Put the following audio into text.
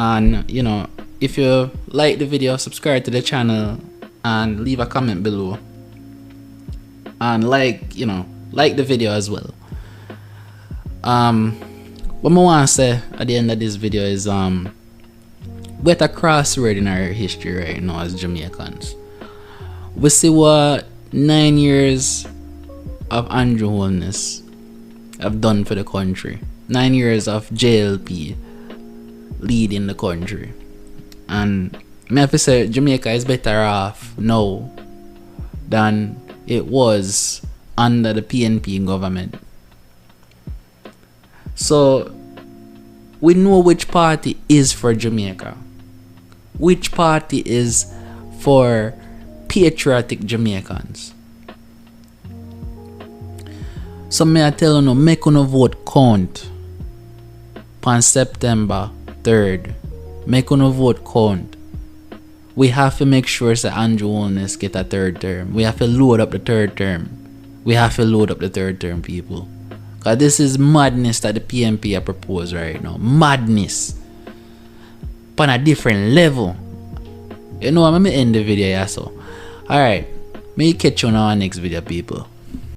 And if you like the video, subscribe to the channel and leave a comment below, and like the video as well. What I want to say at the end of this video is we're at a crossroad in our history right now as Jamaicans. We see what 9 years of Andrew Holness have done for the country. 9 years of JLP leading the country. And I have to say Jamaica is better off now than it was under the PNP government. So we know which party is for Jamaica, which party is for patriotic Jamaicans. So may I tell you, make you vote count on September 3rd. Make you vote count. We have to make sure that Andrew Holness get a third term. We have to load up the third term. We have to load up the third term, people. Because this is madness that the PNP are proposed right now. Madness. On a different level. I'm going to end the video here, so. Alright. May catch you on our next video, people.